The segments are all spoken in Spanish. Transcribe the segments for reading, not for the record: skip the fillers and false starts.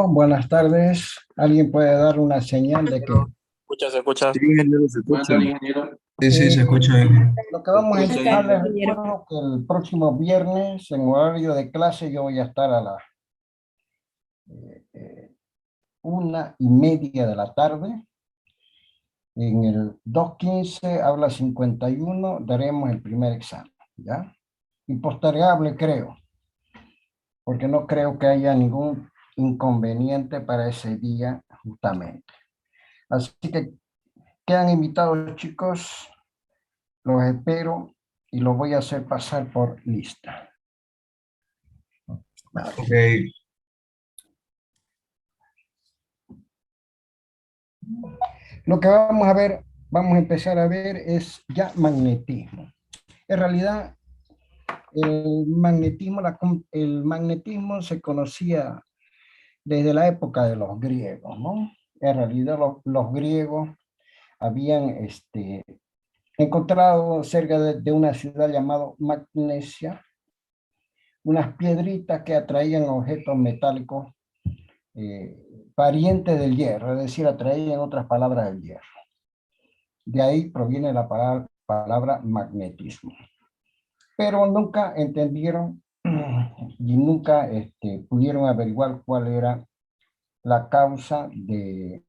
Buenas tardes. ¿Alguien puede dar una señal de que Se escucha. Sí, ingeniero, se Buenas escucha. tardes, ingeniero. Sí, sí, eh, se escucha bien. lo que Se vamos a escucha empezar? bien. Les recuerdo que el próximo viernes, en horario de clase, yo voy a estar a las 1:30 de la tarde. En el 2:15, aula 51, daremos el primer examen, ¿ya? Impostergable, creo, porque no creo que haya ningún inconveniente para ese día, justamente. Así que quedan invitados, chicos. Los espero y los voy a hacer pasar por lista. Vale. Ok, Lo que vamos a ver, vamos a empezar a ver es ya magnetismo. En realidad, el magnetismo se conocía desde la época de los griegos, ¿no? En realidad, los griegos habían encontrado cerca de una ciudad llamada Magnesia unas piedritas que atraían objetos metálicos parientes del hierro, es decir, atraían en otras palabras el hierro. De ahí proviene la palabra magnetismo. Pero nunca entendieron y nunca pudieron averiguar cuál era la causa de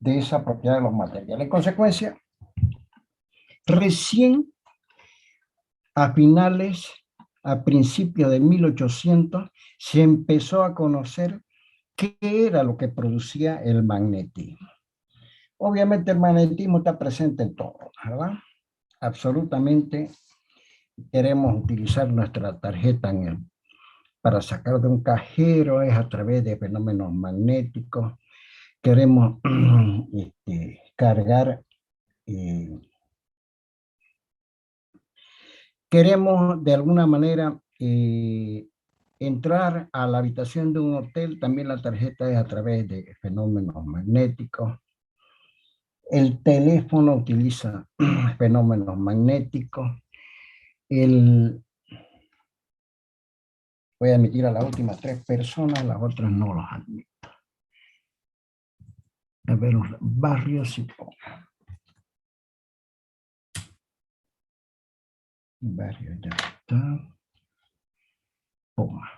esa propiedad de los materiales. En consecuencia, recién a finales, a principios de 1800, se empezó a conocer qué era lo que producía el magnetismo. Obviamente el magnetismo está presente en todo, ¿verdad? Absolutamente queremos utilizar nuestra tarjeta para sacar de un cajero, es a través de fenómenos magnéticos. Queremos cargar, eh, queremos de alguna manera entrar a la habitación de un hotel, también la tarjeta es a través de fenómenos magnéticos. El teléfono utiliza fenómenos magnéticos. Voy a admitir a las últimas 3 personas, las otras no los admito. A ver, los barrios y barrio ya está. Poma.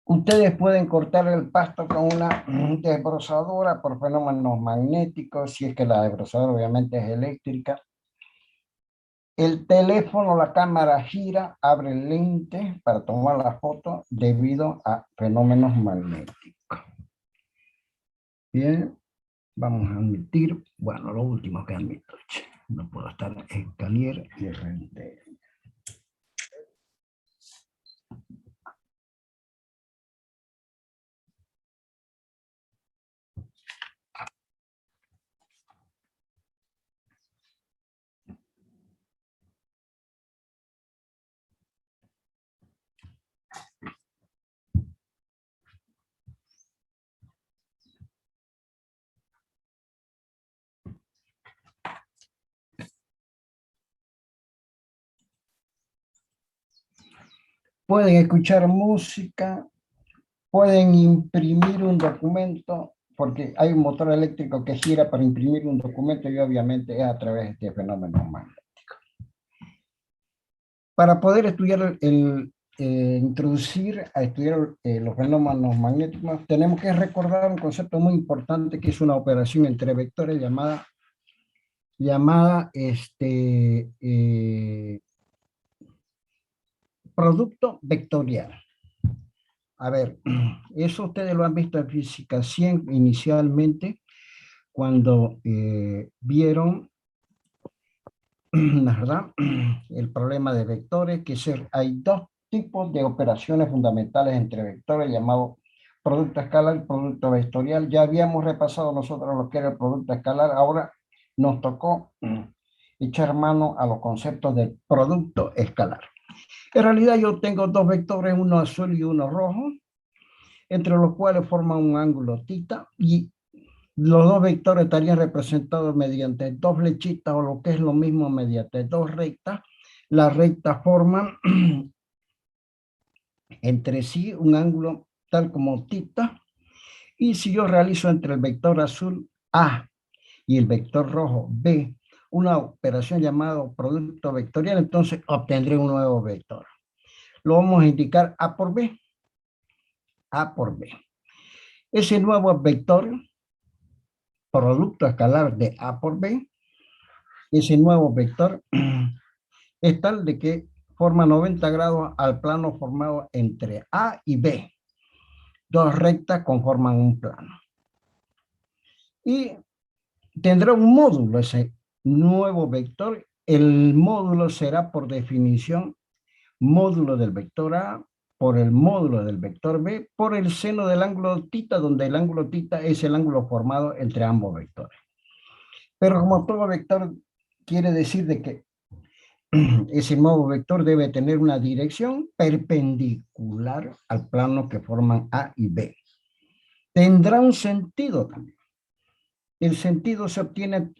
Ustedes pueden cortar el pasto con una desbrozadora por fenómenos magnéticos, si es que la desbrozadora obviamente es eléctrica. El teléfono, la cámara gira, abre el lente para tomar la foto debido a fenómenos magnéticos. Bien, vamos a admitir, bueno, lo último que admito, no puedo estar en Calier y Rente. Pueden escuchar música, pueden imprimir un documento, porque hay un motor eléctrico que gira para imprimir un documento y obviamente es a través de fenómenos magnéticos. Para poder estudiar introducir a estudiar los fenómenos magnéticos, tenemos que recordar un concepto muy importante que es una operación entre vectores llamada producto vectorial. A ver, eso ustedes lo han visto en física 100 inicialmente, cuando vieron, ¿verdad?, el problema de vectores, hay dos tipos de operaciones fundamentales entre vectores, llamados producto escalar y producto vectorial. Ya habíamos repasado nosotros lo que era el producto escalar, ahora nos tocó echar mano a los conceptos del producto escalar. En realidad yo tengo dos vectores, uno azul y uno rojo, entre los cuales forman un ángulo θ, y los dos vectores estarían representados mediante dos flechitas, o lo que es lo mismo, mediante dos rectas. Las rectas forman entre sí un ángulo tal como θ, y si yo realizo entre el vector azul A y el vector rojo B una operación llamada producto vectorial, entonces obtendré un nuevo vector. Lo vamos a indicar A por B. A por B. Ese nuevo vector, producto escalar de A por B, ese nuevo vector es tal de que forma 90 grados al plano formado entre A y B. Dos rectas conforman un plano. Y tendrá un módulo ese nuevo vector. El módulo será por definición módulo del vector A por el módulo del vector B por el seno del ángulo θ, donde el ángulo θ es el ángulo formado entre ambos vectores. Pero como todo vector quiere decir de que ese nuevo vector debe tener una dirección perpendicular al plano que forman A y B. Tendrá un sentido también. El sentido se obtiene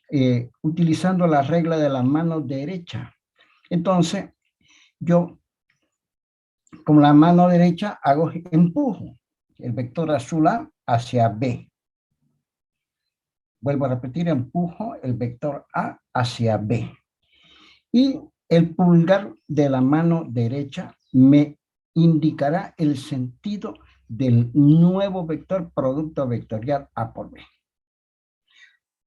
utilizando la regla de la mano derecha. Entonces, yo con la mano derecha empujo el vector azul A hacia B. Vuelvo a repetir, empujo el vector A hacia B. Y el pulgar de la mano derecha me indicará el sentido del nuevo vector producto vectorial A por B.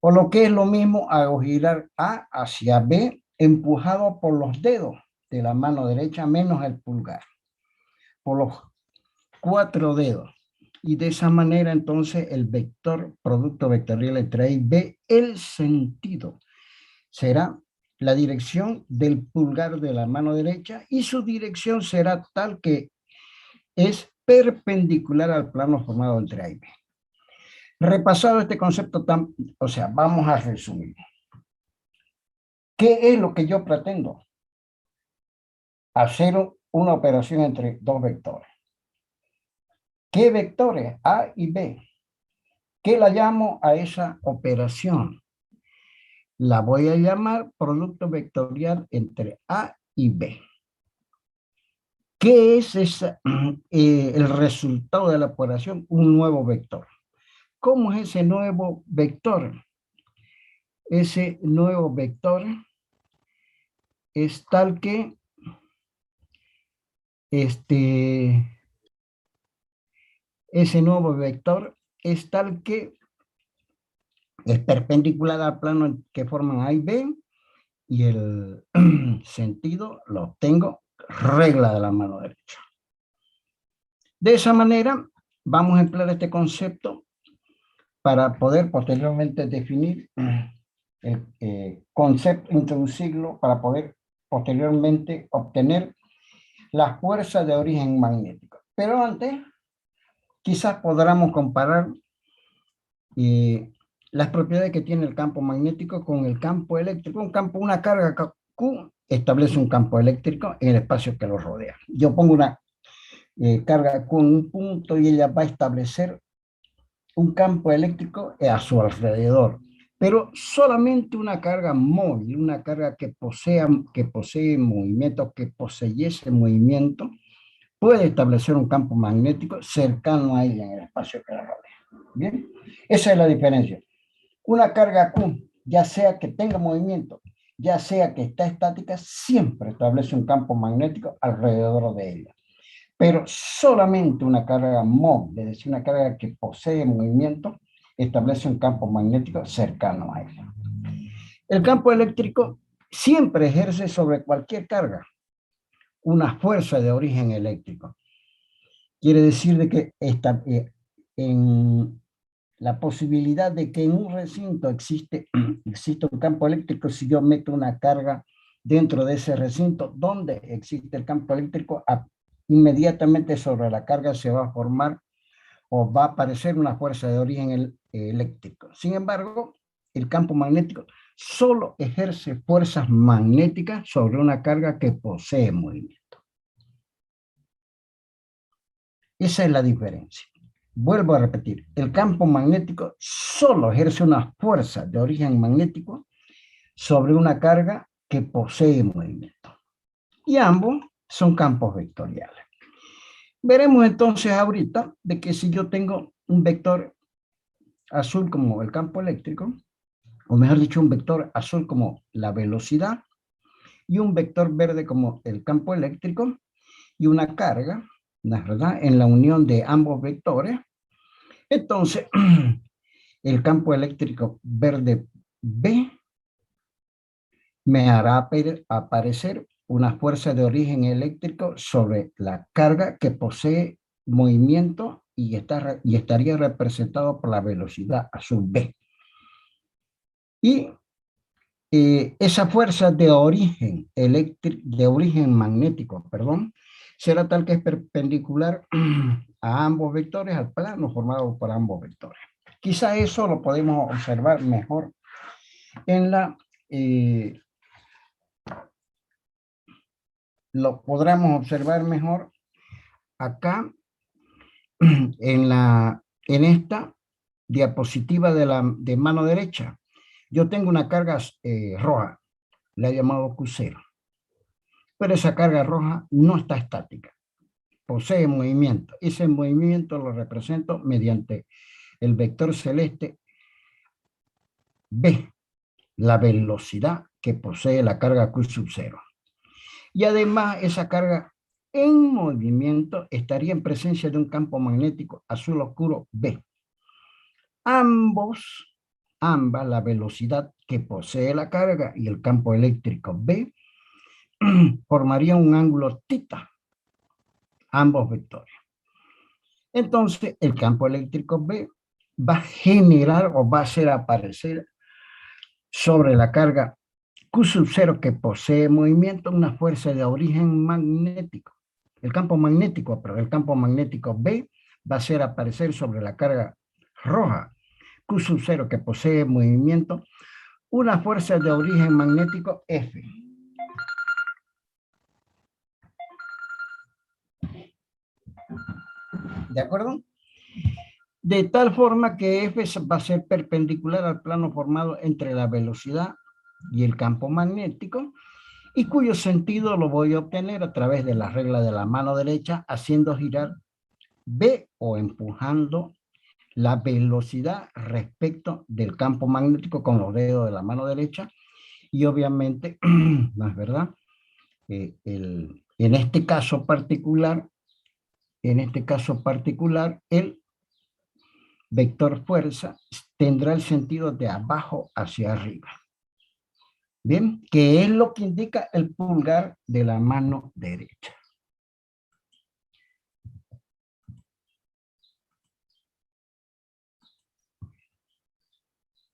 O lo que es lo mismo, hago girar A hacia B empujado por los dedos de la mano derecha menos el pulgar, por los 4 dedos. Y de esa manera entonces el vector producto vectorial entre A y B, el sentido será la dirección del pulgar de la mano derecha, y su dirección será tal que es perpendicular al plano formado entre A y B. Repasado este concepto, vamos a resumir. ¿Qué es lo que yo pretendo? Hacer una operación entre dos vectores. ¿Qué vectores? A y B. ¿Qué la llamo a esa operación? La voy a llamar producto vectorial entre A y B. ¿Qué es el resultado de la operación? Un nuevo vector. ¿Cómo es ese nuevo vector? Ese nuevo vector es tal que ese nuevo vector es tal que es perpendicular al plano que forman A y B, y el sentido lo obtengo regla de la mano derecha. De esa manera vamos a emplear este concepto para poder posteriormente definir el concepto, introducirlo para poder posteriormente obtener la fuerza de origen magnético. Pero antes, quizás podamos comparar las propiedades que tiene el campo magnético con el campo eléctrico. Una carga Q establece un campo eléctrico en el espacio que lo rodea. Yo pongo una carga Q en un punto y ella va a establecer un campo eléctrico a su alrededor. Pero solamente una carga móvil, una carga que posee movimiento, que poseyese movimiento, puede establecer un campo magnético cercano a ella en el espacio que la rodea. Bien, esa es la diferencia. Una carga Q, ya sea que tenga movimiento, ya sea que está estática, siempre establece un campo magnético alrededor de ella. Pero solamente una carga móvil, es decir, una carga que posee movimiento, establece un campo magnético cercano a ella. El campo eléctrico siempre ejerce sobre cualquier carga una fuerza de origen eléctrico. Quiere decir de que en la posibilidad de que en un recinto existe un campo eléctrico, si yo meto una carga dentro de ese recinto donde existe el campo eléctrico, inmediatamente sobre la carga se va a formar o va a aparecer una fuerza de origen eléctrico. Sin embargo, el campo magnético solo ejerce fuerzas magnéticas sobre una carga que posee movimiento. Esa es la diferencia. Vuelvo a repetir, el campo magnético solo ejerce una fuerza de origen magnético sobre una carga que posee movimiento. Y ambos son campos vectoriales. Veremos entonces ahorita de que si yo tengo un vector azul como el campo eléctrico, o mejor dicho, un vector azul como la velocidad, y un vector verde como el campo eléctrico, y una carga, ¿verdad?, en la unión de ambos vectores, entonces el campo eléctrico verde B me hará aparecer una fuerza de origen eléctrico sobre la carga que posee movimiento y estaría representado por la velocidad azul B. Y esa fuerza de origen magnético, perdón, será tal que es perpendicular a ambos vectores, al plano formado por ambos vectores. Quizá eso lo podemos observar mejor en la lo podremos observar mejor acá en esta diapositiva de mano derecha. Yo tengo una carga roja, la he llamado Q0, pero esa carga roja no está estática, posee movimiento. Ese movimiento lo represento mediante el vector celeste B, la velocidad que posee la carga Q sub 0. Y además esa carga en movimiento estaría en presencia de un campo magnético azul oscuro B. Ambas, la velocidad que posee la carga y el campo eléctrico B, formarían un ángulo θ, ambos vectores. Entonces, el campo eléctrico B va a generar o va a hacer aparecer sobre la carga Q sub 0 que posee movimiento una fuerza de origen magnético. El campo magnético B va a hacer aparecer sobre la carga roja Q sub 0 que posee movimiento una fuerza de origen magnético F. ¿De acuerdo? De tal forma que F va a ser perpendicular al plano formado entre la velocidad y el campo magnético, y cuyo sentido lo voy a obtener a través de la regla de la mano derecha, haciendo girar B o empujando la velocidad respecto del campo magnético con los dedos de la mano derecha, y obviamente, ¿no es verdad? En este caso particular, el vector fuerza tendrá el sentido de abajo hacia arriba. Bien, que es lo que indica el pulgar de la mano derecha.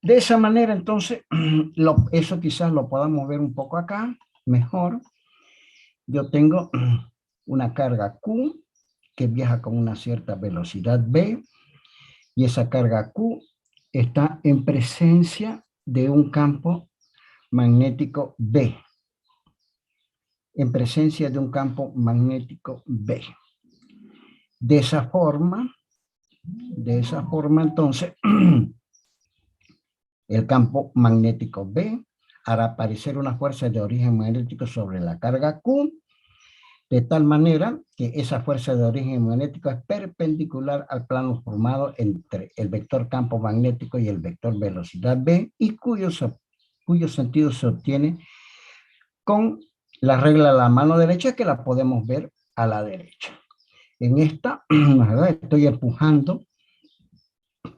De esa manera, entonces, eso quizás lo podamos ver un poco acá, mejor. Yo tengo una carga Q que viaja con una cierta velocidad B, y esa carga Q está en presencia de un campo magnético B. En presencia de un campo magnético B. De esa forma, entonces, el campo magnético B hará aparecer una fuerza de origen magnético sobre la carga Q, de tal manera que esa fuerza de origen magnético es perpendicular al plano formado entre el vector campo magnético y el vector velocidad B, y cuyo sentido se obtiene con la regla de la mano derecha, que la podemos ver a la derecha. En esta, estoy empujando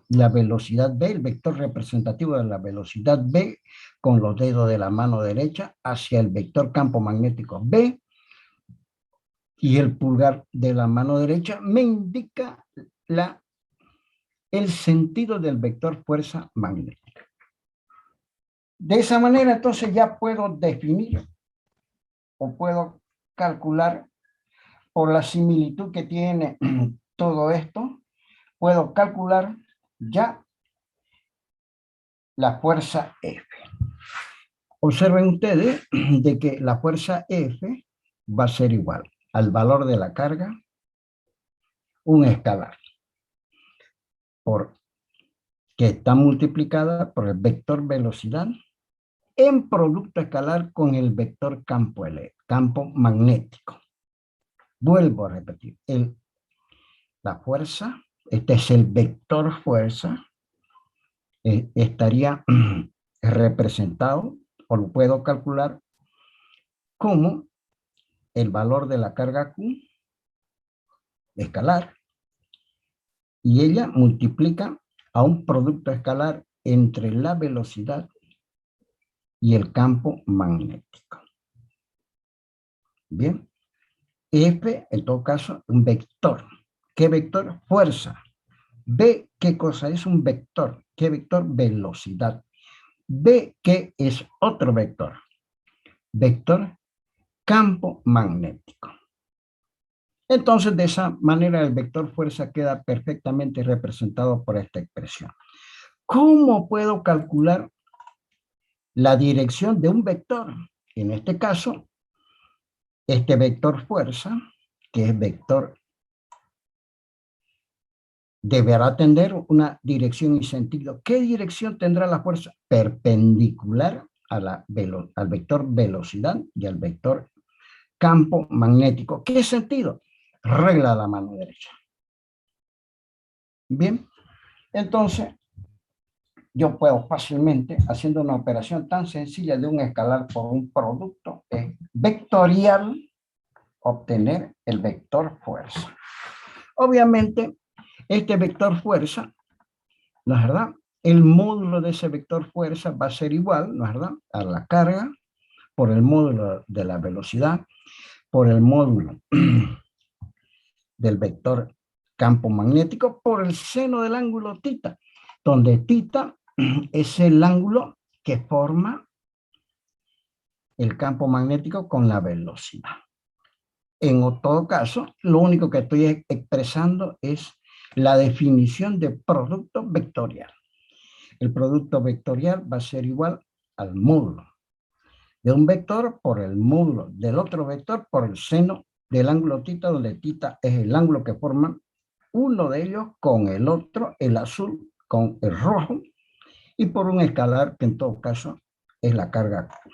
la velocidad B, el vector representativo de la velocidad B, con los dedos de la mano derecha hacia el vector campo magnético B, y el pulgar de la mano derecha me indica el sentido del vector fuerza magnética. De esa manera, entonces, ya puedo definir o puedo calcular, por la similitud que tiene todo esto, puedo calcular ya la fuerza F. Observen ustedes de que la fuerza F va a ser igual al valor de la carga un escalar, que está multiplicada por el vector velocidad en producto escalar con el vector campo magnético. Vuelvo a repetir, la fuerza, este es el vector fuerza, estaría representado, o lo puedo calcular, como el valor de la carga Q escalar, y ella multiplica a un producto escalar entre la velocidad y el campo magnético. Bien, F, en todo caso, un vector. ¿Qué vector? Fuerza. B, ¿qué cosa es un vector? ¿Qué vector? Velocidad. B, ¿qué es otro vector? Vector campo magnético. Entonces, de esa manera, el vector fuerza queda perfectamente representado por esta expresión. ¿Cómo puedo calcular la dirección de un vector? En este caso, este vector fuerza, que es vector, deberá tener una dirección y sentido. ¿Qué dirección tendrá la fuerza? Perpendicular al vector velocidad y al vector campo magnético. ¿Qué sentido? Regla de la mano derecha. Bien, entonces yo puedo fácilmente, haciendo una operación tan sencilla de un escalar por un producto vectorial, obtener el vector fuerza. Obviamente, este vector fuerza, ¿no es verdad? El módulo de ese vector fuerza va a ser igual, ¿no es verdad?, a la carga por el módulo de la velocidad, por el módulo del vector campo magnético, por el seno del ángulo θ, donde θ es el ángulo que forma el campo magnético con la velocidad. En todo caso, lo único que estoy expresando es la definición de producto vectorial. El producto vectorial va a ser igual al módulo de un vector por el módulo del otro vector por el seno del ángulo θ, donde θ es el ángulo que forman uno de ellos con el otro, el azul con el rojo, y por un escalar que en todo caso es la carga Q.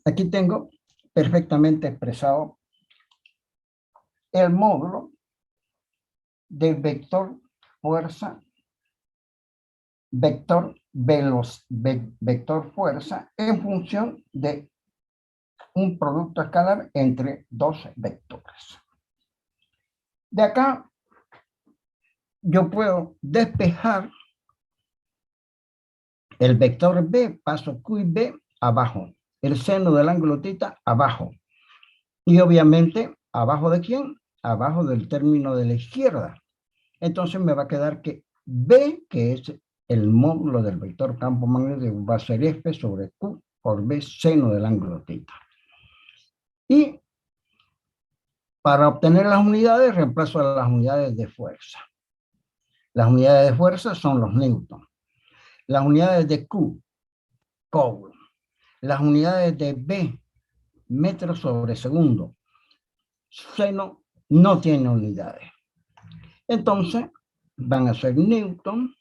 Aquí tengo perfectamente expresado el módulo del vector fuerza, vector fuerza en función de un producto escalar entre dos vectores. De acá yo puedo despejar el vector B, paso Q y B abajo, el seno del ángulo θ abajo, y obviamente abajo de quién, abajo del término de la izquierda. Entonces me va a quedar que B, que es el módulo del vector campo magnético, va a ser F sobre Q por B seno del ángulo θ. Y para obtener las unidades, reemplazo a las unidades de fuerza. Las unidades de fuerza son los newton. Las unidades de Q, coulomb. Las unidades de B, metros sobre segundo. Seno no tiene unidades. Entonces, van a ser newton,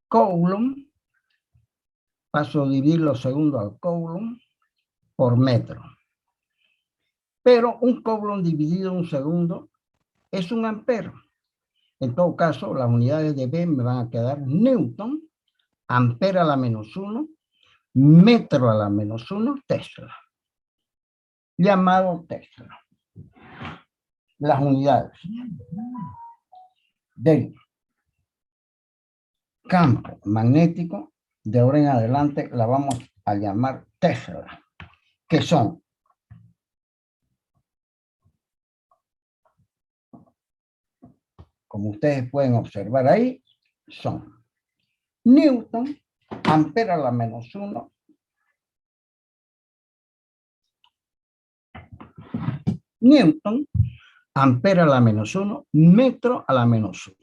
coulomb, paso a dividir los segundos al coulomb, por metro. Pero un coulomb dividido en un segundo es un ampero. En todo caso, las unidades de B me van a quedar newton, ampera a la menos 1, metro a la menos 1, Tesla. Llamado Tesla. Las unidades del campo magnético, de ahora en adelante la vamos a llamar Tesla, que son como ustedes pueden observar ahí, son newton, ampera a la menos 1, newton, ampera a la menos 1, metro a la menos 1.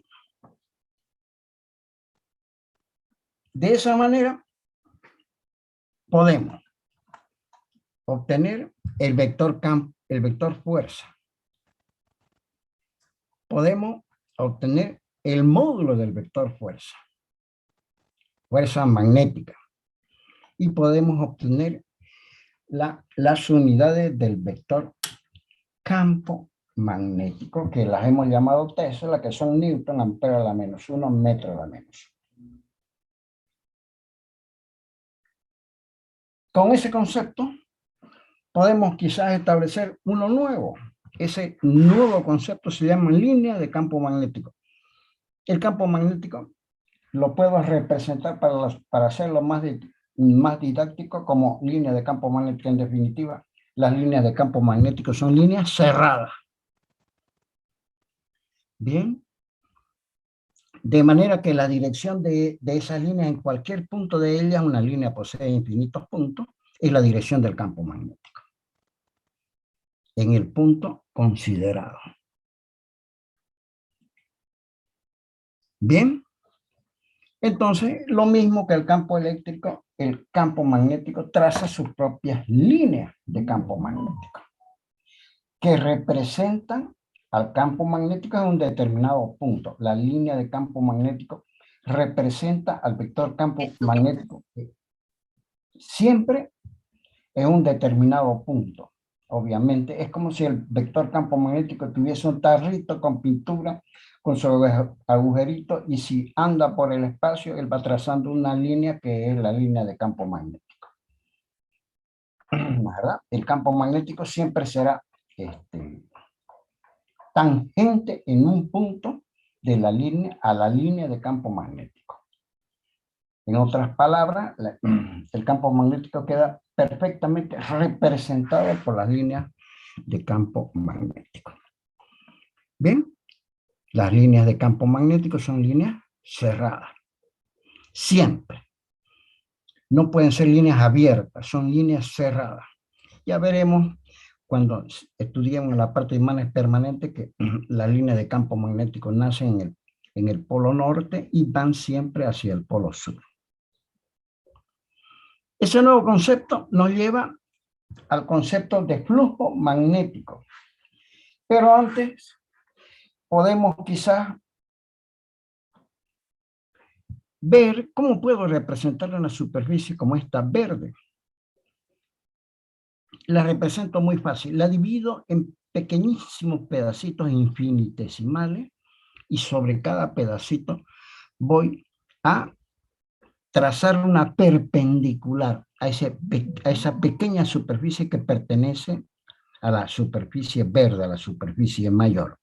De esa manera podemos obtener el vector fuerza podemos obtener el módulo del vector fuerza, fuerza magnética, y podemos obtener las unidades del vector campo magnético, que las hemos llamado Tesla, que son Newton, ampero a la menos 1, metro a la menos. Con ese concepto podemos quizás establecer uno nuevo. Ese nuevo concepto se llama línea de campo magnético. El campo magnético lo puedo representar para hacerlo más didáctico como línea de campo magnético. En definitiva, las líneas de campo magnético son líneas cerradas. Bien. De manera que la dirección de esa línea en cualquier punto de ella, una línea posee infinitos puntos, es la dirección del campo magnético en el punto considerado. Bien, entonces lo mismo que el campo eléctrico, el campo magnético traza sus propias líneas de campo magnético que representan al campo magnético en un determinado punto. La línea de campo magnético representa al vector campo magnético siempre en un determinado punto. Obviamente, es como si el vector campo magnético tuviese un tarrito con pintura, con su agujerito, y si anda por el espacio, él va trazando una línea que es la línea de campo magnético. ¿Verdad? El campo magnético siempre será tangente en un punto de la línea a la línea de campo magnético. En otras palabras, el campo magnético queda perfectamente representado por las líneas de campo magnético. Bien, las líneas de campo magnético son líneas cerradas. Siempre. No pueden ser líneas abiertas, son líneas cerradas. Ya veremos cuando estudiemos la parte de imanes permanentes que las líneas de campo magnético nacen en el polo norte y van siempre hacia el polo sur. Ese nuevo concepto nos lleva al concepto de flujo magnético. Pero antes podemos quizás ver cómo puedo representar una superficie como esta verde. La represento muy fácil. La divido en pequeñísimos pedacitos infinitesimales y sobre cada pedacito voy a trazar una perpendicular a esa pequeña superficie que pertenece a la superficie verde, a la superficie mayor.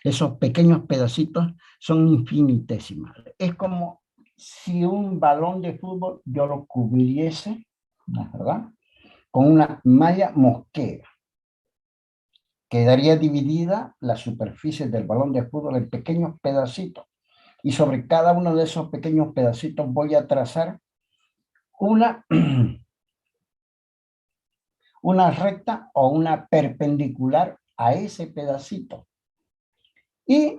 Esos pequeños pedacitos son infinitesimales. Es como si un balón de fútbol yo lo cubriese, ¿verdad?, con una malla mosquera. Quedaría dividida la superficie del balón de fútbol en pequeños pedacitos. Y sobre cada uno de esos pequeños pedacitos voy a trazar una recta o una perpendicular a ese pedacito. Y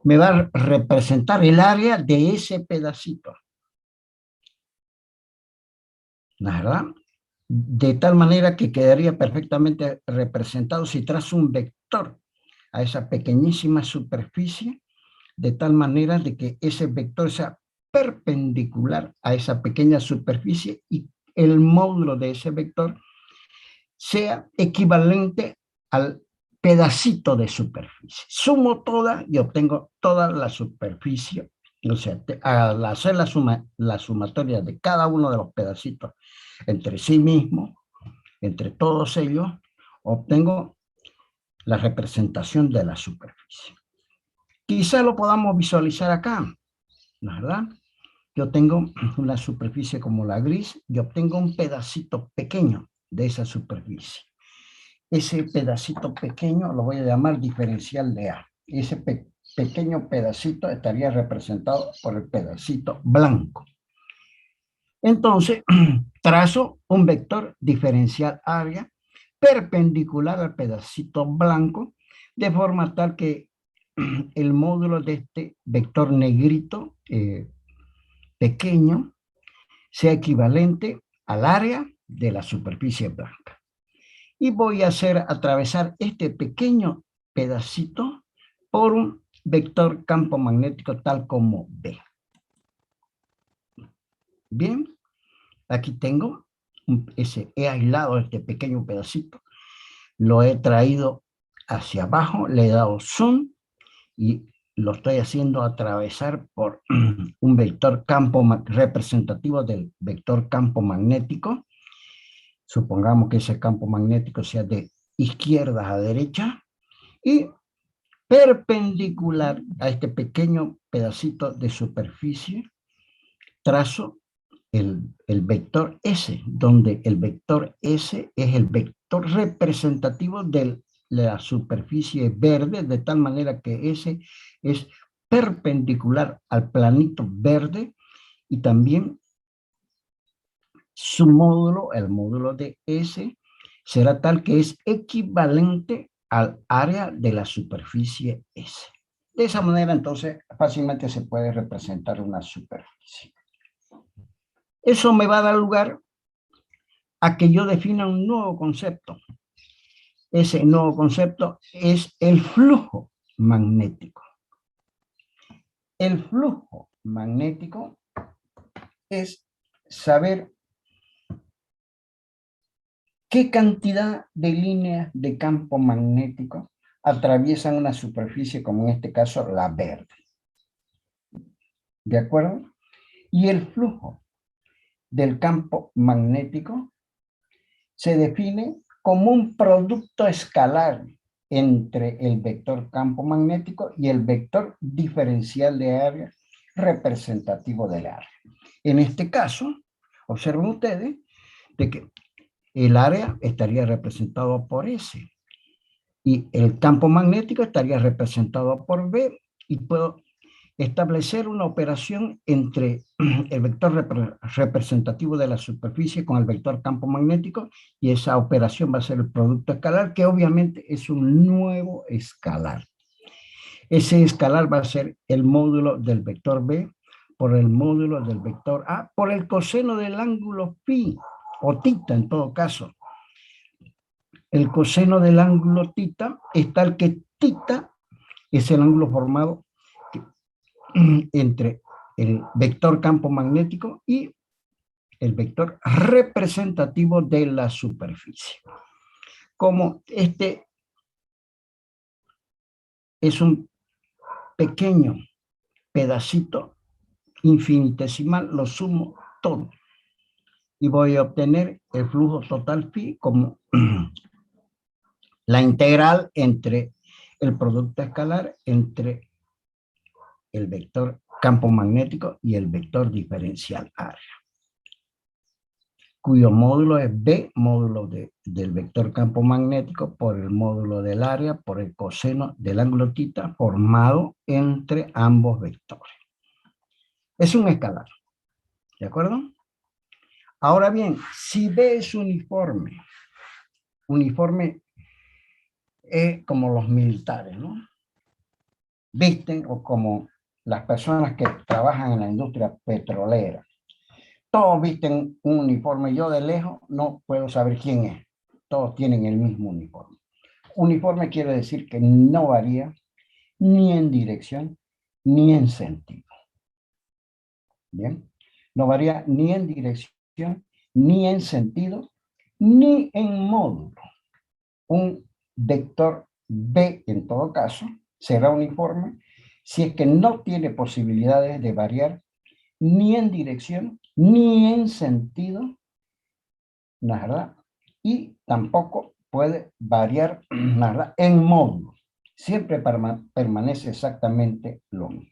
me va a representar el área de ese pedacito. ¿Verdad? De tal manera que quedaría perfectamente representado si trazo un vector a esa pequeñísima superficie, de tal manera de que ese vector sea perpendicular a esa pequeña superficie y el módulo de ese vector sea equivalente al pedacito de superficie. Sumo toda y obtengo toda la superficie. O sea, al hacer la sumatoria de cada uno de los pedacitos entre sí mismo, entre todos ellos, obtengo la representación de la superficie. Quizá lo podamos visualizar acá, ¿verdad? Yo tengo una superficie como la gris y obtengo un pedacito pequeño de esa superficie. Ese pedacito pequeño lo voy a llamar diferencial de A. Ese pequeño pedacito estaría representado por el pedacito blanco. Entonces, trazo un vector diferencial área perpendicular al pedacito blanco, de forma tal que el módulo de este vector negrito pequeño sea equivalente al área de la superficie blanca. Y voy a atravesar este pequeño pedacito por un vector campo magnético tal como B. Bien, aquí tengo, he aislado este pequeño pedacito, lo he traído hacia abajo, le he dado zoom y lo estoy haciendo atravesar por un vector campo representativo del vector campo magnético. Supongamos que ese campo magnético sea de izquierda a derecha y perpendicular a este pequeño pedacito de superficie, trazo el vector S, donde el vector S es el vector representativo de la superficie verde, de tal manera que S es perpendicular al planito verde y también su módulo, el módulo de S, será tal que es equivalente al área de la superficie S. De esa manera, entonces, fácilmente se puede representar una superficie. Eso me va a dar lugar a que yo defina un nuevo concepto. Ese nuevo concepto es el flujo magnético. El flujo magnético es saber qué cantidad de líneas de campo magnético atraviesan una superficie, como en este caso la verde. ¿De acuerdo? Y el flujo del campo magnético se define como un producto escalar entre el vector campo magnético y el vector diferencial de área representativo del área. En este caso, observen ustedes de que el área estaría representado por S y el campo magnético estaría representado por B, y puedo establecer una operación entre el vector representativo de la superficie con el vector campo magnético, y esa operación va a ser el producto escalar, que obviamente es un nuevo escalar. Ese escalar va a ser el módulo del vector B por el módulo del vector A por el coseno del ángulo phi, o tita en todo caso. El coseno del ángulo tita es tal que tita es el ángulo formado entre el vector campo magnético y el vector representativo de la superficie. Como este es un pequeño pedacito infinitesimal, lo sumo todo y voy a obtener el flujo total phi como la integral entre el producto escalar entre el vector campo magnético y el vector diferencial área, cuyo módulo es B, módulo del vector campo magnético por el módulo del área por el coseno del ángulo tita formado entre ambos vectores. Es un escalar, ¿de acuerdo? Ahora bien, si B es uniforme es como los militares, ¿no? Visten, o como las personas que trabajan en la industria petrolera. Todos visten un uniforme. Yo de lejos no puedo saber quién es. Todos tienen el mismo uniforme. Uniforme quiere decir que no varía ni en dirección ni en sentido. Bien, no varía ni en dirección ni en sentido ni en módulo. Un vector B, en todo caso, será uniforme si es que no tiene posibilidades de variar ni en dirección ni en sentido, ¿no es verdad? Y tampoco puede variar, ¿no es verdad?, en módulo. Siempre permanece exactamente lo mismo.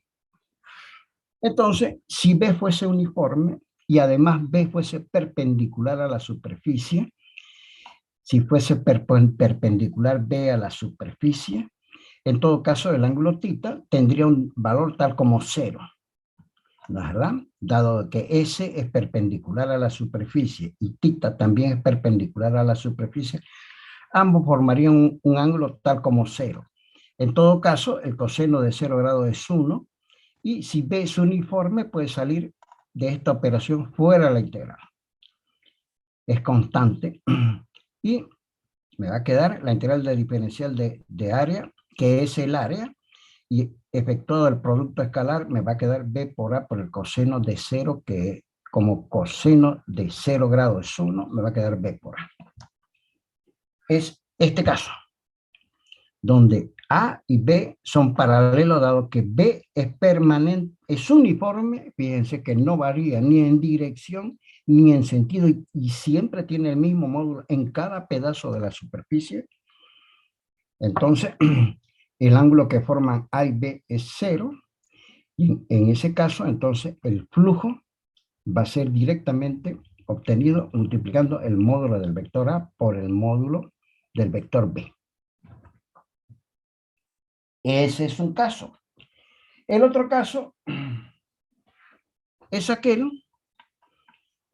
Entonces, si B fuese uniforme y además B fuese perpendicular a la superficie, si fuese perpendicular B a la superficie, en todo caso el ángulo tita tendría un valor tal como 0, ¿no es verdad? Dado que S es perpendicular a la superficie y tita también es perpendicular a la superficie, ambos formarían un ángulo tal como 0. En todo caso, el coseno de 0 grados es 1, y si B es uniforme, puede salir de esta operación fuera la integral. Es constante y me va a quedar la integral de diferencial de área, que es el área, y efectuado el producto escalar, me va a quedar B por A por el coseno de 0, que como coseno de 0 grados es 1, me va a quedar B por A. Es este caso, donde A y B son paralelos, dado que B es permanente, es uniforme, fíjense que no varía ni en dirección ni en sentido, y siempre tiene el mismo módulo en cada pedazo de la superficie. Entonces, el ángulo que forman A y B es 0, y en ese caso, entonces, el flujo va a ser directamente obtenido multiplicando el módulo del vector A por el módulo del vector B. Ese es un caso. El otro caso es aquel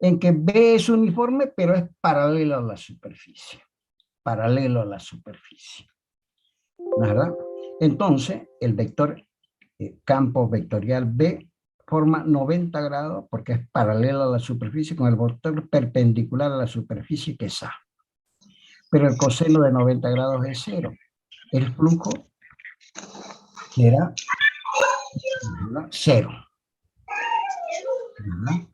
en que B es uniforme, pero es paralelo a la superficie. Paralelo a la superficie. ¿Verdad? Entonces, el vector campo vectorial B forma 90 grados porque es paralelo a la superficie con el vector perpendicular a la superficie, que es A. Pero el coseno de 90 grados es 0. El flujo será 0. ¿Verdad?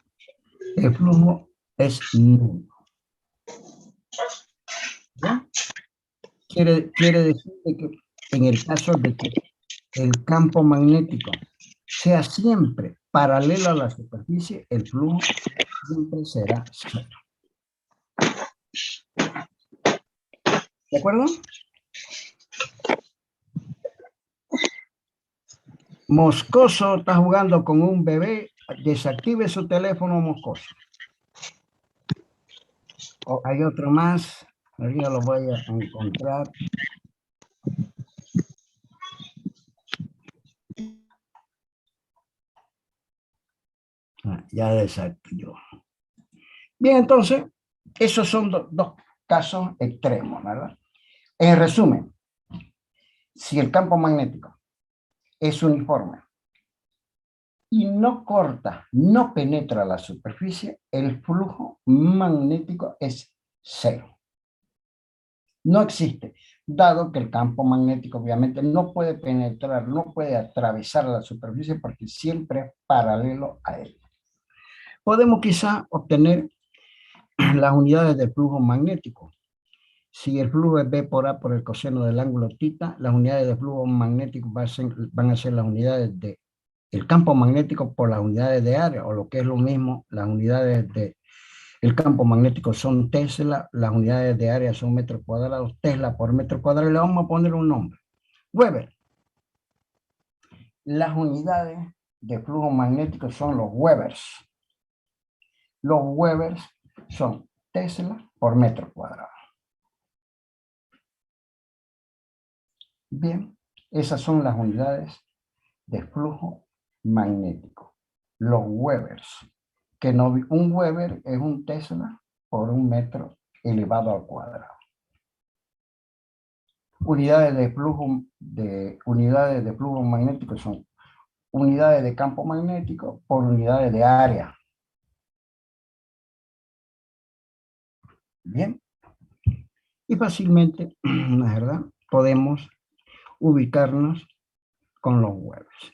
El flujo es nulo. ¿Ya? Quiere decir que en el caso de que el campo magnético sea siempre paralelo a la superficie, el flujo siempre será 0. ¿De acuerdo? Moscoso está jugando con un bebé. Desactive su teléfono, Moscoso. Hay otro más. Ahorita lo voy a encontrar. Ya desactivó. Bien, entonces, esos son dos casos extremos, ¿verdad? En resumen, si el campo magnético es uniforme y no corta, no penetra la superficie, el flujo magnético es 0. No existe, dado que el campo magnético obviamente no puede penetrar, no puede atravesar la superficie porque siempre es paralelo a él. Podemos quizá obtener las unidades del flujo magnético. Si el flujo es B por A por el coseno del ángulo θ, las unidades de flujo magnético van a ser las unidades de el campo magnético por las unidades de área, o lo que es lo mismo, las unidades de el campo magnético son Tesla, las unidades de área son metros cuadrados, Tesla por metro cuadrado, le vamos a poner un nombre. Weber. Las unidades de flujo magnético son los Webers. Los Webers son Tesla por metro cuadrado. Bien, esas son las unidades de flujo magnético. Los Webers. Que no, un Weber es un Tesla por un metro elevado al cuadrado. Unidades de flujo magnético son unidades de campo magnético por unidades de área. Bien. Y fácilmente, la verdad, podemos ubicarnos con los Webers.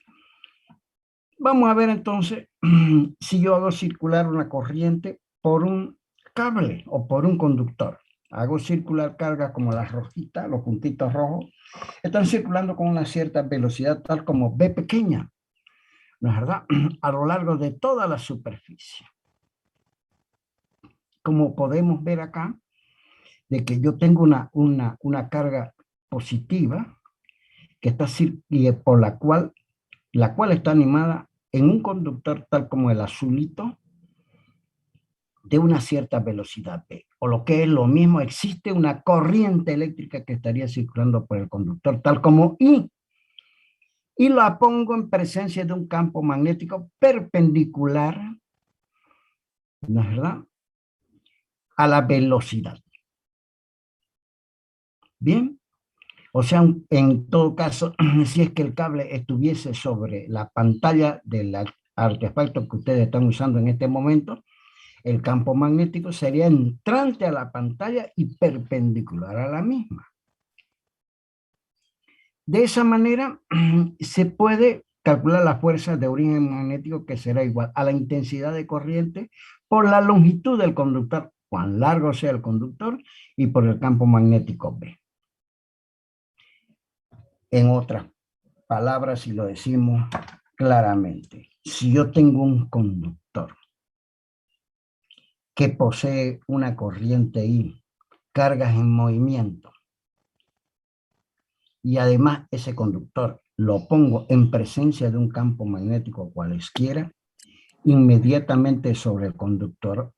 Vamos a ver entonces si yo hago circular una corriente por un cable o por un conductor. Hago circular cargas como las rojitas, los puntitos rojos, están circulando con una cierta velocidad tal como B pequeña, ¿no es verdad? A lo largo de toda la superficie. Como podemos ver acá, de que yo tengo una carga positiva que está y por la cual está animada en un conductor tal como el azulito de una cierta velocidad B, o lo que es lo mismo, existe una corriente eléctrica que estaría circulando por el conductor tal como I, y la pongo en presencia de un campo magnético perpendicular, ¿no es verdad?, a la velocidad. Bien, o sea, en todo caso, si es que el cable estuviese sobre la pantalla del artefacto que ustedes están usando en este momento, el campo magnético sería entrante a la pantalla y perpendicular a la misma. De esa manera se puede calcular la fuerza de origen magnético, que será igual a la intensidad de corriente por la longitud del conductor, cuán largo sea el conductor, y por el campo magnético B. En otras palabras, si lo decimos claramente, si yo tengo un conductor que posee una corriente I, cargas en movimiento, y además ese conductor lo pongo en presencia de un campo magnético cualesquiera, inmediatamente sobre el conductor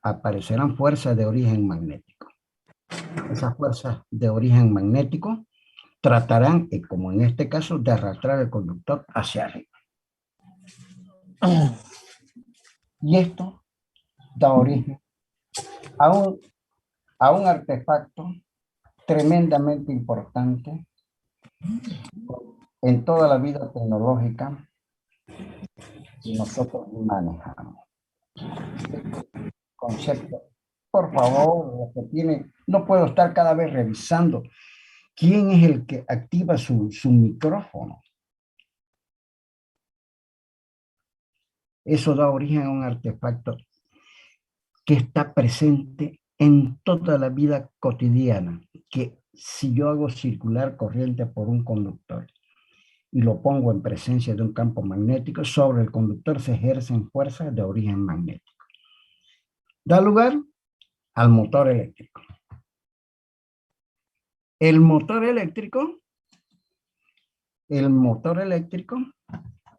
aparecerán fuerzas de origen magnético. Esas fuerzas de origen magnético tratarán, como en este caso, de arrastrar el conductor hacia arriba. Y esto da origen a un artefacto tremendamente importante en toda la vida tecnológica que nosotros manejamos. Concepto. Por favor, lo que tiene, no puedo estar cada vez revisando quién es el que activa su micrófono. Eso da origen a un artefacto que está presente en toda la vida cotidiana, que si yo hago circular corriente por un conductor y lo pongo en presencia de un campo magnético, sobre el conductor se ejercen fuerzas de origen magnético. Da lugar al motor eléctrico. El motor eléctrico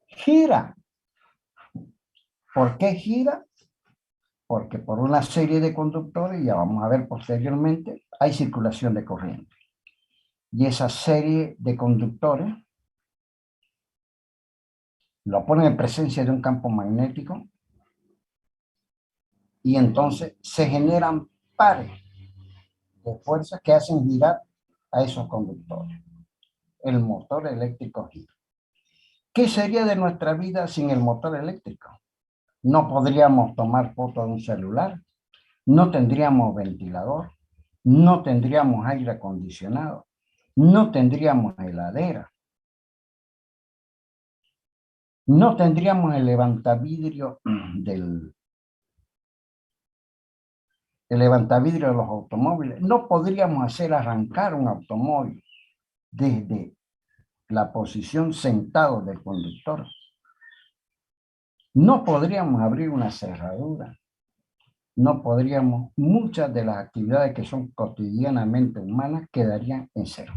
gira. ¿Por qué gira? Porque por una serie de conductores, ya vamos a ver posteriormente, hay circulación de corriente. Y esa serie de conductores lo ponen en presencia de un campo magnético y entonces se generan pares de fuerzas que hacen girar a esos conductores. El motor eléctrico gira. ¿Qué sería de nuestra vida sin el motor eléctrico? No podríamos tomar fotos de un celular, no tendríamos ventilador, no tendríamos aire acondicionado, no tendríamos heladera, no tendríamos el levantavidrio de los automóviles, no podríamos hacer arrancar un automóvil desde la posición sentado del conductor. No podríamos abrir una cerradura, no podríamos, muchas de las actividades que son cotidianamente humanas quedarían en cero.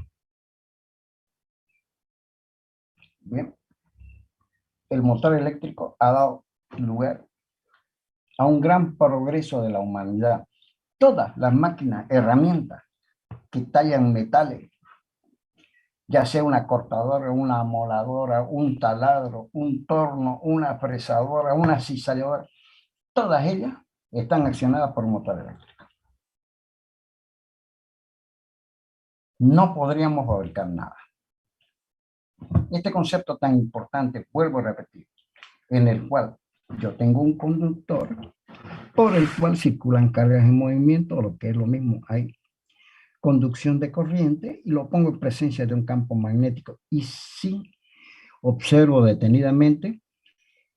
Bien, el motor eléctrico ha dado lugar a un gran progreso de la humanidad. Todas las máquinas, herramientas que tallan metales, ya sea una cortadora, una amoladora, un taladro, un torno, una fresadora, una cizalladora, todas ellas están accionadas por motor eléctrico. No podríamos fabricar nada. Este concepto tan importante, vuelvo a repetir, en el cual yo tengo un conductor por el cual circulan cargas en movimiento, o lo que es lo mismo, hay conducción de corriente, y lo pongo en presencia de un campo magnético. Y si observo detenidamente,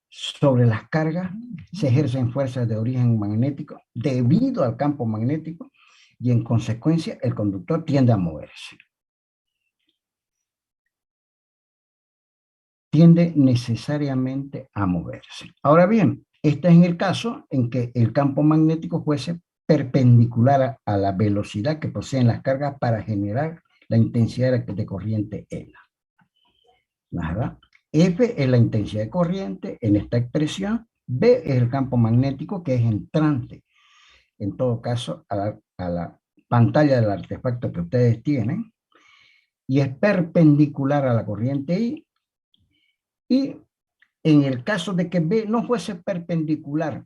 sobre las cargas se ejercen fuerzas de origen magnético debido al campo magnético, y en consecuencia el conductor tiende a moverse. Tiende necesariamente a moverse. Ahora bien, este es en el caso en que el campo magnético fuese perpendicular a la velocidad que poseen las cargas para generar la intensidad de corriente L. ¿Verdad? F es la intensidad de corriente en esta expresión, B es el campo magnético que es entrante, en todo caso, a la pantalla del artefacto que ustedes tienen, y es perpendicular a la corriente I, y en el caso de que B no fuese perpendicular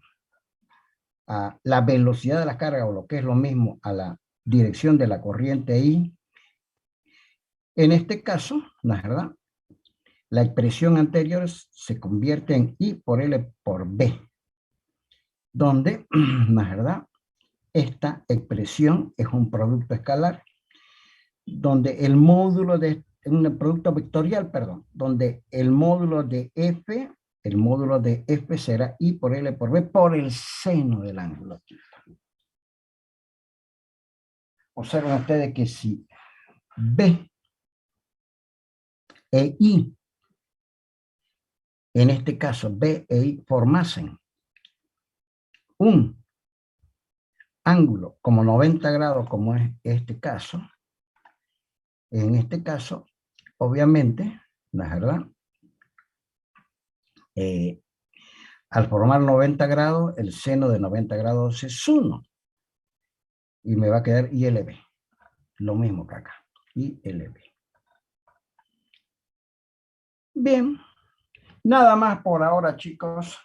a la velocidad de la carga, o lo que es lo mismo, a la dirección de la corriente I, en este caso, ¿no es verdad?, la expresión anterior se convierte en I por L por B, donde, ¿no es verdad?, esta expresión es un producto escalar donde el módulo de un producto vectorial, perdón, donde el módulo de F será I por L por B por el seno del ángulo. Observen ustedes que si B e I, en este caso B e I, formasen un ángulo como 90 grados, como es este caso, en este caso, obviamente, ¿no es verdad? Al formar 90 grados, el seno de 90 grados es 1. Y me va a quedar ILB. Lo mismo que acá. ILB. Bien. Nada más por ahora, chicos.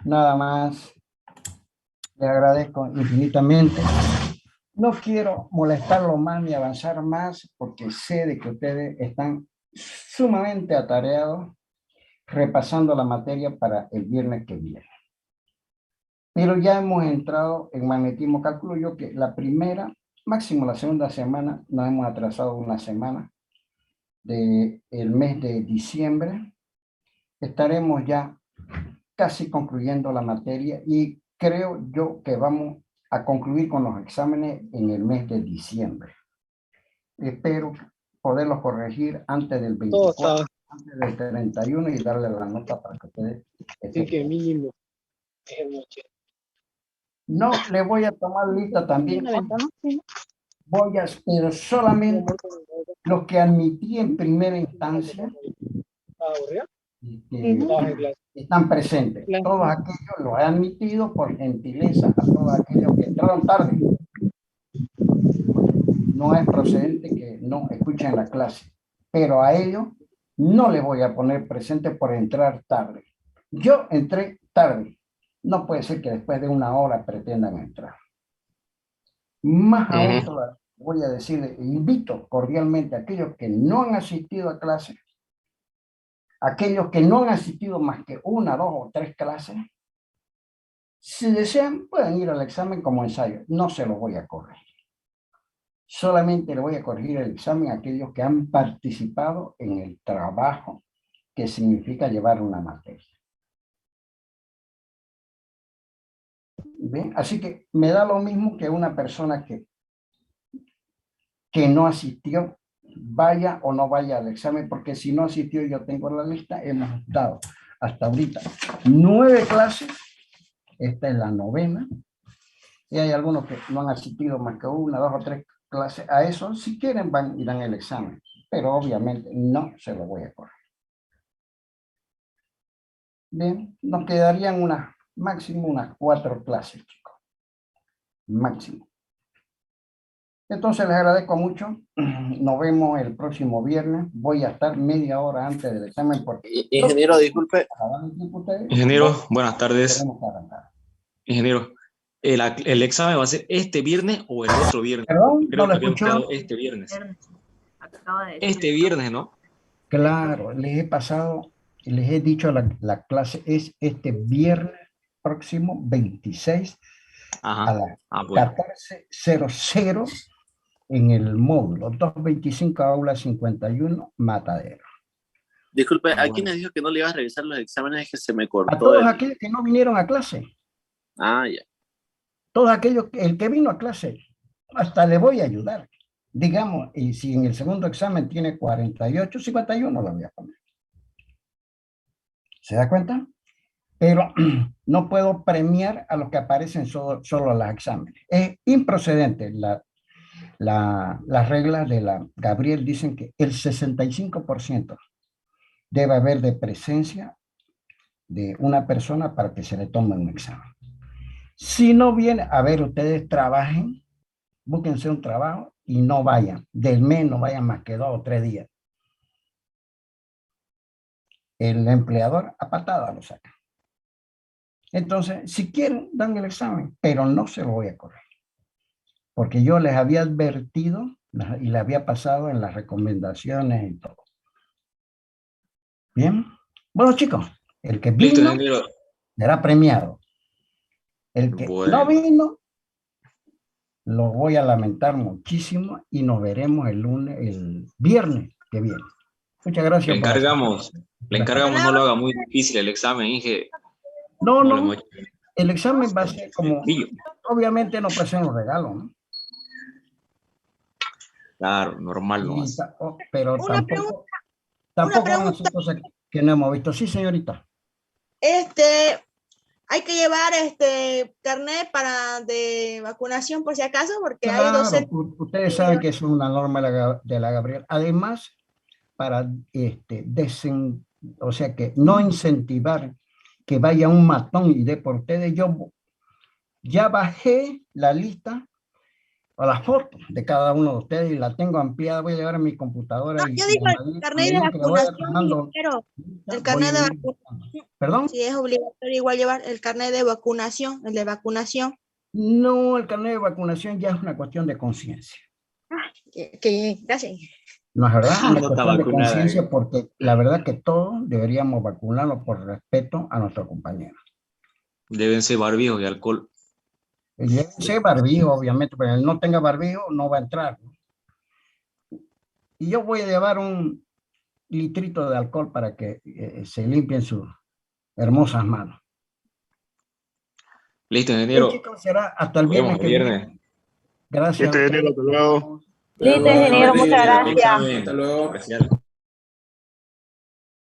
Nada más. Les agradezco infinitamente. No quiero molestarlo más ni avanzar más porque sé de que ustedes están sumamente atareados repasando la materia para el viernes que viene. Pero ya hemos entrado en magnetismo. Calculo yo que la primera, máximo la segunda semana, nos hemos atrasado una semana del mes de diciembre. Estaremos ya casi concluyendo la materia y creo yo que vamos a concluir con los exámenes en el mes de diciembre. Espero poderlos corregir antes del 24, antes del 31 y darle la nota para que ustedes... Sí, que mínimo. No le voy a tomar lista también. Voy a, pero solamente los que admití en primera instancia están presentes. Todos aquellos los he admitido por gentileza a todos aquellos que entraron tarde. No es procedente que no escuchen la clase, pero a ellos no les voy a poner presente por entrar tarde. Yo entré tarde. No puede ser que después de una hora pretendan entrar. Más aún todavía, voy a decirle, invito cordialmente a aquellos que no han asistido a clases, aquellos que no han asistido más que una, dos o tres clases, si desean pueden ir al examen como ensayo. No se los voy a corregir. Solamente le voy a corregir el examen a aquellos que han participado en el trabajo que significa llevar una materia. ¿Bien? Así que me da lo mismo que una persona que no asistió, vaya o no vaya al examen, porque si no asistió, yo tengo la lista, hemos dado hasta ahorita 9 clases, esta es la 9ª, y hay algunos que no han asistido más que una, dos o tres clases. A eso, si quieren, van y dan el examen, pero obviamente no se lo voy a correr. Bien, nos quedarían máximo unas 4 clases, chicos, máximo. Entonces les agradezco mucho. Nos vemos el próximo viernes. Voy a estar media hora antes del examen porque... Ingeniero, disculpe. Ingeniero, buenas tardes. Ingeniero, ¿el examen va a ser este viernes o el otro viernes? Perdón, creo no lo que habíamos escuchó. quedado este viernes. Este viernes, ¿no? Claro, les he pasado, les he dicho la clase es este viernes próximo 26 a las 14:00 en el módulo 225 aula 51 Matadero. Disculpe, ¿a quién les dijo que no le iba a revisar los exámenes que se me cortó? A todos aquellos que no vinieron a clase. Ah, ya. Todos aquellos, el que vino a clase, hasta le voy a ayudar. Digamos, y si en el segundo examen tiene 48, 51 lo voy a poner. ¿Se da cuenta? Pero no puedo premiar a los que aparecen solo en los exámenes. Es improcedente. Las reglas de la Gabriel dicen que el 65% debe haber de presencia de una persona para que se le tome un examen. Si no viene, a ver, ustedes trabajen, búsquense un trabajo y no vayan. Del mes no vayan más que 2 o 3 días. El empleador a patada lo saca. Entonces, si quieren, dan el examen, pero no se lo voy a correr. Porque yo les había advertido y les había pasado en las recomendaciones y todo. Bien. Bueno, chicos, el que vino será premiado. El que no vino, lo voy a lamentar muchísimo y nos veremos el viernes que viene. Muchas gracias. Le encargamos no lo haga muy difícil el examen, Inge. No, el examen va a ser como, sencillo. Obviamente no puede ser un regalo, ¿no? Claro, normal no es. Pero tampoco van a ser cosas que no hemos visto. Sí, señorita. Hay que llevar carnet de vacunación por si acaso, porque claro, hay 12. Ustedes saben que es una norma de la Gabriel. Además, para o sea que no incentivar que vaya un matón y dé por ustedes, yo ya bajé la lista o las fotos de cada uno de ustedes y la tengo ampliada. Voy a llevar a mi computadora. No, yo digo el carnet de vacunación, pero el carnet de vacunación. ¿Perdón? Sí, es obligatorio igual llevar el carnet de vacunación, el de vacunación. No, el carnet de vacunación ya es una cuestión de conciencia. Gracias. No es verdad, una No cuestión de conciencia, porque la verdad que todos deberíamos vacunarnos por respeto a nuestros compañeros. Deben ser barbijos y alcohol. Debe ser barbijo, obviamente, pero el no tenga barbijo no va a entrar, ¿no? Y yo voy a llevar un litrito de alcohol para que se limpien sus hermosas manos. Listo, ingeniero. Chicos, será hasta el viernes que viene. Gracias. Listo, ingeniero, hasta luego. Listo, ingeniero, muchas gracias. Hasta luego.